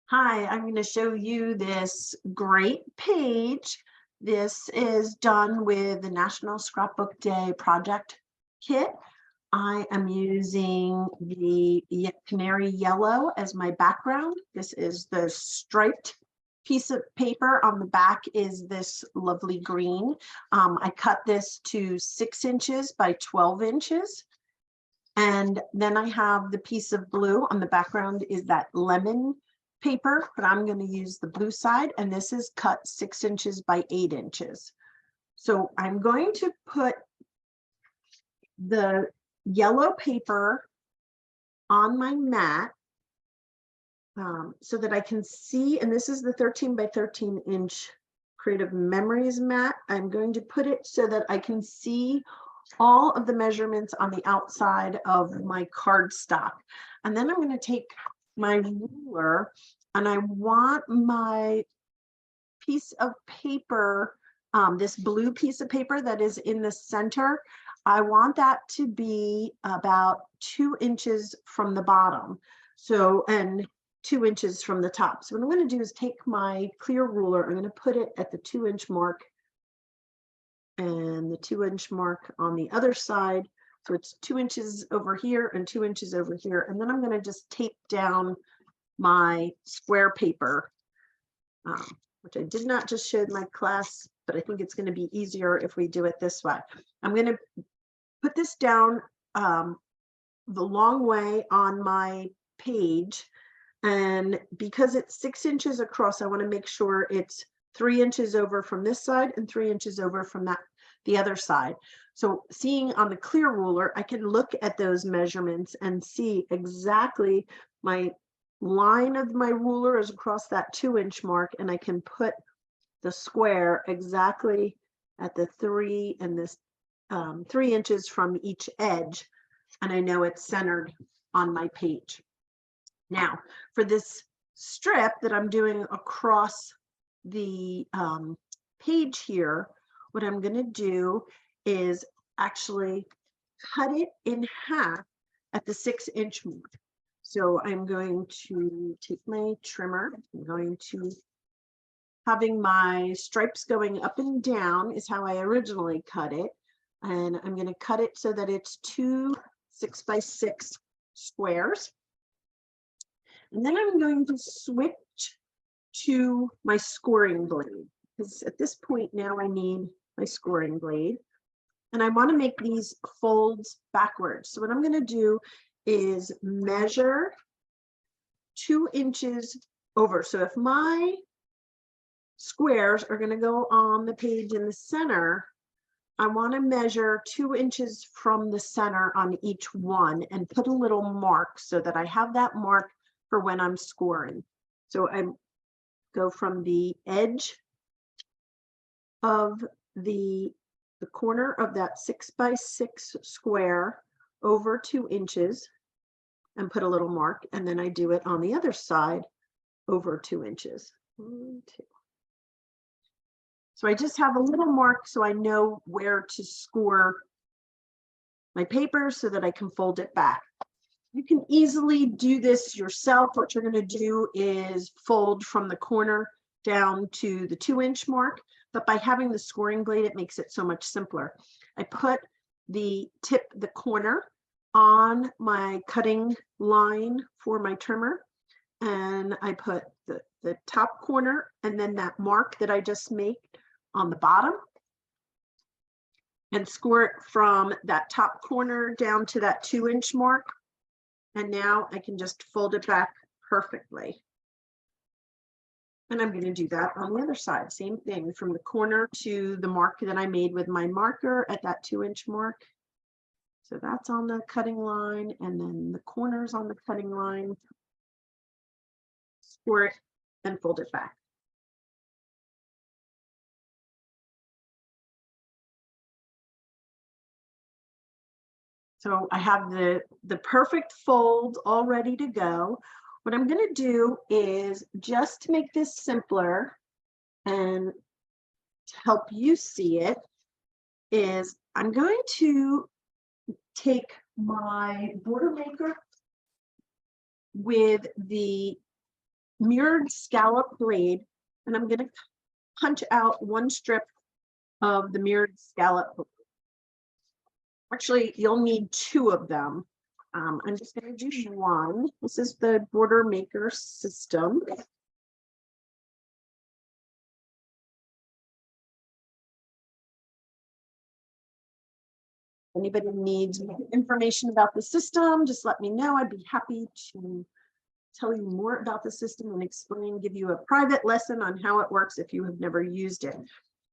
Hi, I'm going to show you this great page. This is done with the National Scrapbook Day project kit. I am using the canary yellow as my background. This is the striped piece of paper. On the back is this lovely green. I cut this to 6 inches by 12 inches. And then I have the piece of blue. On the background is that lemon paper, but I'm going to use the blue side, and this is cut 6 inches by 8 inches. So I'm going to put the yellow paper on my mat so that I can see, and this is the 13 by 13 inch Creative Memories mat. I'm going to put it so that I can see all of the measurements on the outside of my cardstock. And then I'm going to take my ruler, and I want my piece of paper, this blue piece of paper that is in the center, I want that to be about 2 inches from the bottom. So, and 2 inches from the top. So what I'm going to do is take my clear ruler, I'm going to put it at the 2-inch mark and the 2-inch mark on the other side. So it's 2 inches over here and 2 inches over here. And then I'm going to just tape down my square paper, which I did not just show my class, but I think it's going to be easier if we do it this way. I'm going to put this down the long way on my page. And because it's 6 inches across, I want to make sure it's 3 inches over from this side and 3 inches over from the other side. So seeing on the clear ruler, I can look at those measurements and see exactly my line of my ruler is across that 2-inch mark, and I can put the square exactly at the 3 and this 3 inches from each edge, and I know it's centered on my page. Now, for this strip that I'm doing across the page here, what I'm going to do is actually cut it in half at the 6-inch mark. So I'm going to take my trimmer. I'm going to, having my stripes going up and down is how I originally cut it. And I'm going to cut it so that it's 2 6 by 6 squares. And then I'm going to switch to my scoring blade, because at this point now I need my scoring blade. And I want to make these folds backwards. So what I'm going to do is measure 2 inches over. So if my squares are going to go on the page in the center, I want to measure 2 inches from the center on each one and put a little mark so that I have that mark for when I'm scoring. So I go from the edge of the corner of that 6 by 6 square over 2 inches and put a little mark, and then I do it on the other side over 2 inches. 1, 2. So I just have a little mark so I know where to score my paper so that I can fold it back. You can easily do this yourself. What you're going to do is fold from the corner down to the 2-inch mark, but by having the scoring blade, it makes it so much simpler. I put the corner on my cutting line for my trimmer, and I put the top corner and then that mark that I just made on the bottom, and score it from that top corner down to that 2-inch mark. And now I can just fold it back perfectly. And I'm going to do that on the other side. Same thing from the corner to the mark that I made with my marker at that 2-inch mark. So that's on the cutting line, and then the corners on the cutting line. Score it and fold it back. So I have the perfect fold all ready to go. What I'm going to do is, just to make this simpler and to help you see it, is I'm going to take my border maker with the mirrored scallop blade, and I'm going to punch out one strip of the mirrored scallop. Actually, you'll need two of them. I'm just going to do one. This is the Border Maker system. Anybody needs information about the system, just let me know. I'd be happy to tell you more about the system and explain, give you a private lesson on how it works if you have never used it.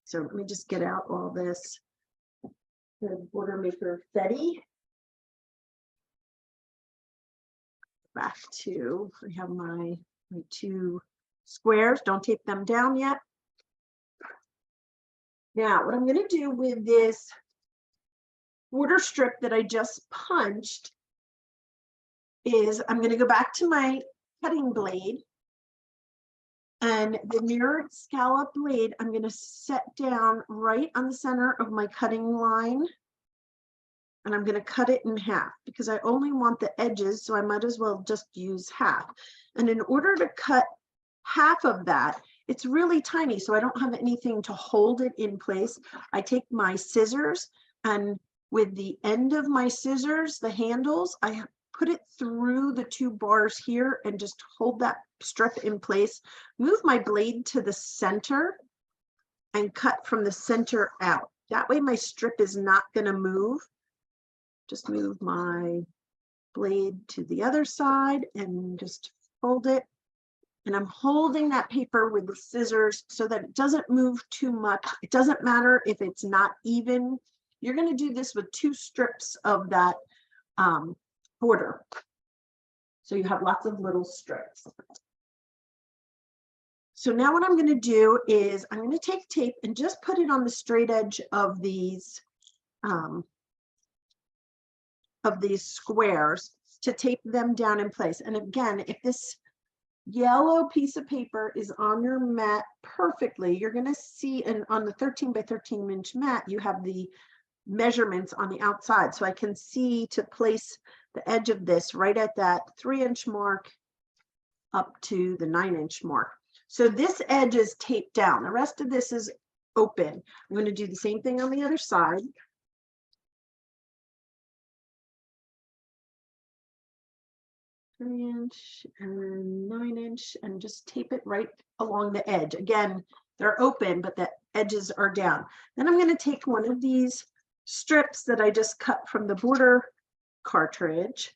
So let me just get out all this. The Border Maker Fetty. Back to, I have my two squares. Don't tape them down yet. Now, what I'm going to do with this border strip that I just punched is I'm going to go back to my cutting blade, and the mirrored scallop blade I'm going to set down right on the center of my cutting line, and I'm going to cut it in half because I only want the edges, so I might as well just use half. And in order to cut half of that, it's really tiny, so I don't have anything to hold it in place. I take my scissors, and with the end of my scissors, the handles, I put it through the two bars here and just hold that strip in place. Move my blade to the center and cut from the center out. That way my strip is not going to move. Just move my blade to the other side and just fold it. And I'm holding that paper with the scissors so that it doesn't move too much. It doesn't matter if it's not even. You're going to do this with two strips of that border. So you have lots of little strips. So now what I'm going to do is I'm going to take tape and just put it on the straight edge of these squares to tape them down in place. And again, if this yellow piece of paper is on your mat perfectly, you're going to see, and on the 13 by 13 inch mat, you have the measurements on the outside. So I can see to place the edge of this right at that 3-inch mark up to the 9-inch mark. So this edge is taped down. The rest of this is open. I'm going to do the same thing on the other side. Inch and 9-inch, and just tape it right along the edge. Again, they're open, but the edges are down. Then I'm going to take one of these strips that I just cut from the border cartridge,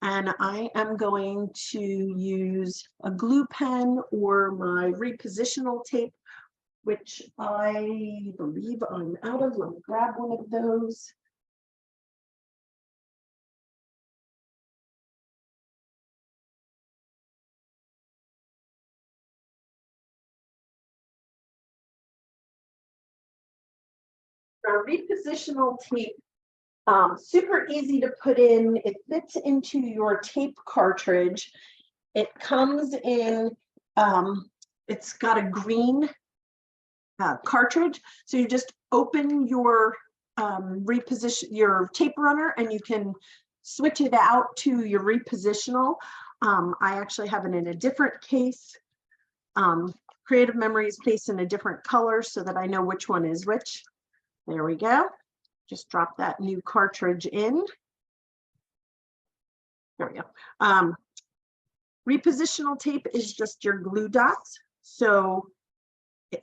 and I am going to use a glue pen or my repositional tape, which I believe I'm out of. Let me grab one of those. Our repositional tape, super easy to put in. It fits into your tape cartridge. It comes in, it's got a green cartridge. So you just open your your tape runner, and you can switch it out to your repositional. I actually have it in a different case. Creative Memory is placed in a different color so that I know which one is which. There we go. Just drop that new cartridge in. There we go. Repositional tape is just your glue dots. So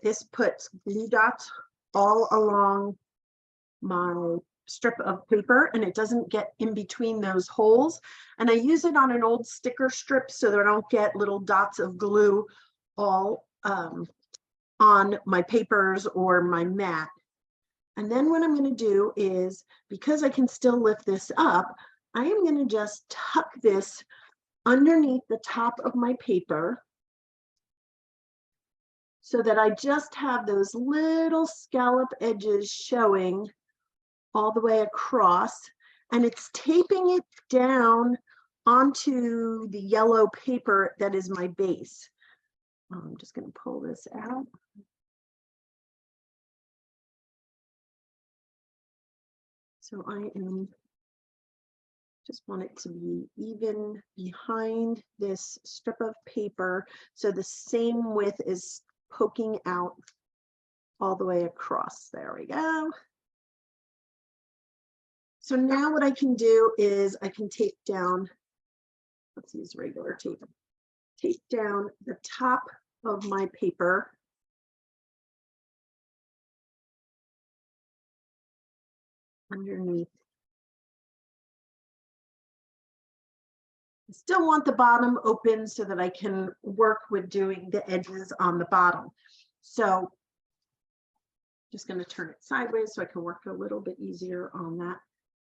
this puts glue dots all along my strip of paper, and it doesn't get in between those holes. And I use it on an old sticker strip so that I don't get little dots of glue all on my papers or my mat. And then what I'm going to do is, because I can still lift this up, I am going to just tuck this underneath the top of my paper so that I just have those little scallop edges showing all the way across, and it's taping it down onto the yellow paper that is my base. I'm just going to pull this out. So I am Just want it to be even behind this strip of paper, so the same width is poking out all the way across. There we go. So now what I can do is I can tape down, let's use regular tape, tape down the top of my paper underneath. I still want the bottom open so that I can work with doing the edges on the bottom. So just going to turn it sideways so I can work a little bit easier on that.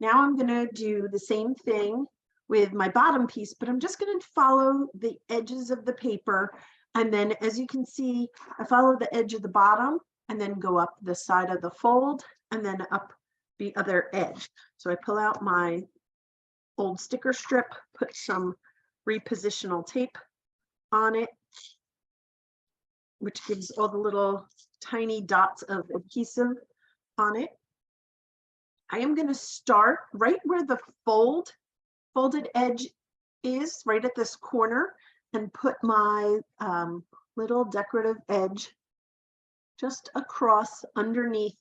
Now I'm going to do the same thing with my bottom piece, but I'm just going to follow the edges of the paper. And then as you can see, I follow the edge of the bottom and then go up the side of the fold and then up the other edge. So I pull out my old sticker strip, put some repositional tape on it, which gives all the little tiny dots of adhesive on it. I am going to start right where the folded edge is, right at this corner, and put my little decorative edge just across underneath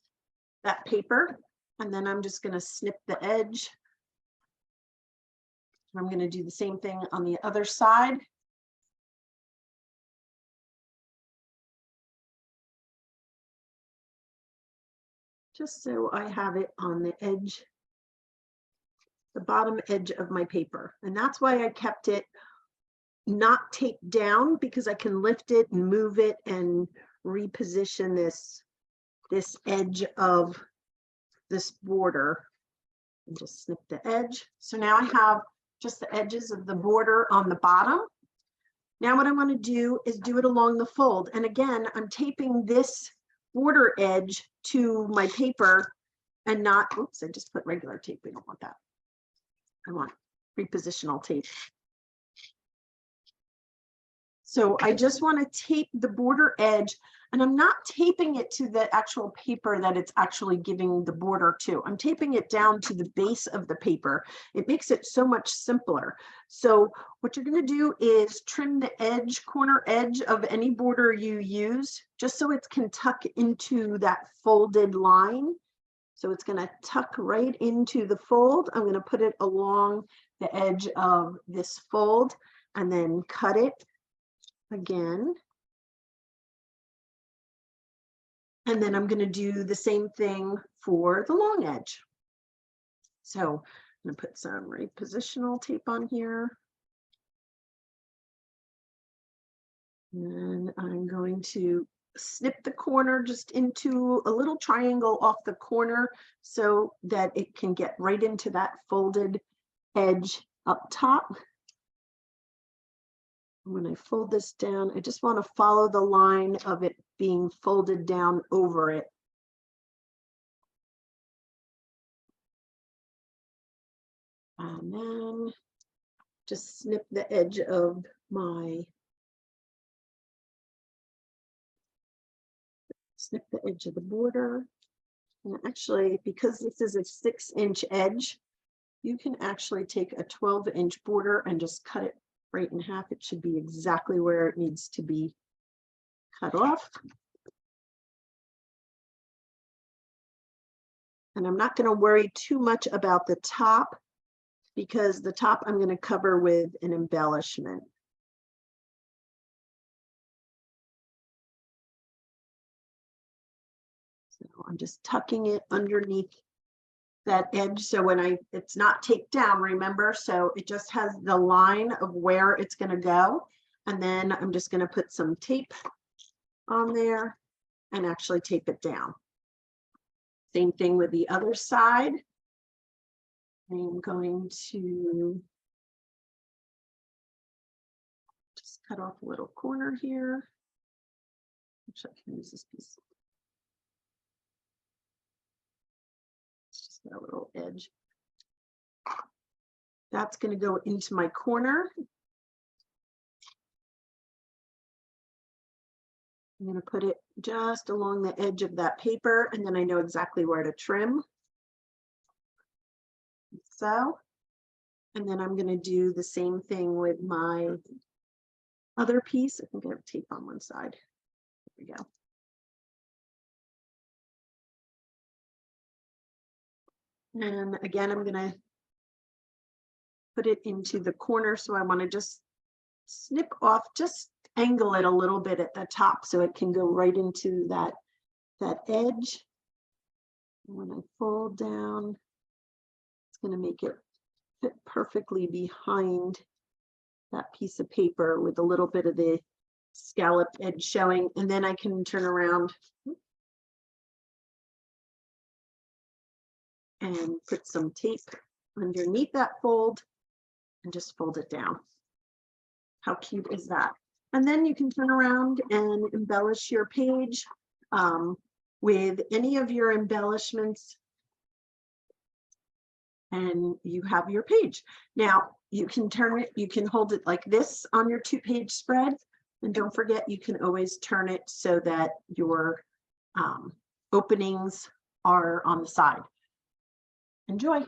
that paper. And then I'm just going to snip the edge. I'm going to do the same thing on the other side. Just so I have it on the edge, the bottom edge of my paper. And that's why I kept it not taped down, because I can lift it and move it and reposition this edge of this border and just snip the edge. So now I have just the edges of the border on the bottom. Now what I want to do is do it along the fold. And again, I'm taping this border edge to my paper and not, oops, I just put regular tape. We don't want that. I want repositional tape. So I just want to tape the border edge, and I'm not taping it to the actual paper that it's actually giving the border to. I'm taping it down to the base of the paper. It makes it so much simpler. So what you're going to do is trim the edge, corner edge of any border you use, just so it can tuck into that folded line. So it's going to tuck right into the fold. I'm going to put it along the edge of this fold and then cut it again. And then I'm going to do the same thing for the long edge. So I'm going to put some repositional tape on here. And I'm going to snip the corner just into a little triangle off the corner so that it can get right into that folded edge up top. When I fold this down, I just want to follow the line of it being folded down over it. And then just snip the edge of my, snip the edge of the border. And actually, because this is a 6-inch edge, you can actually take a 12-inch border and just cut it right in half. It should be exactly where it needs to be cut off. And I'm not going to worry too much about the top, because the top I'm going to cover with an embellishment. So I'm just tucking it underneath that edge. So when it's not taped down, remember, so it just has the line of where it's going to go. And then I'm just going to put some tape on there and actually tape it down. Same thing with the other side. I'm going to just cut off a little corner here. Actually, I can use this piece. Just got a little edge. That's going to go into my corner. I'm going to put it just along the edge of that paper, and then I know exactly where to trim. So, And then I'm going to do the same thing with my other piece. I think I have tape on one side. There we go. And again, I'm going to put it into the corner. So I want to just snip off, just angle it a little bit at the top so it can go right into that edge. And when I fold down, it's going to make it fit perfectly behind that piece of paper with a little bit of the scalloped edge showing. And then I can turn around and put some tape underneath that fold and just fold it down. How cute is that? And then you can turn around and embellish your page with any of your embellishments, and you have your page. Now you can turn it, you can hold it like this on your 2-page spread, and don't forget you can always turn it so that your openings are on the side. Enjoy.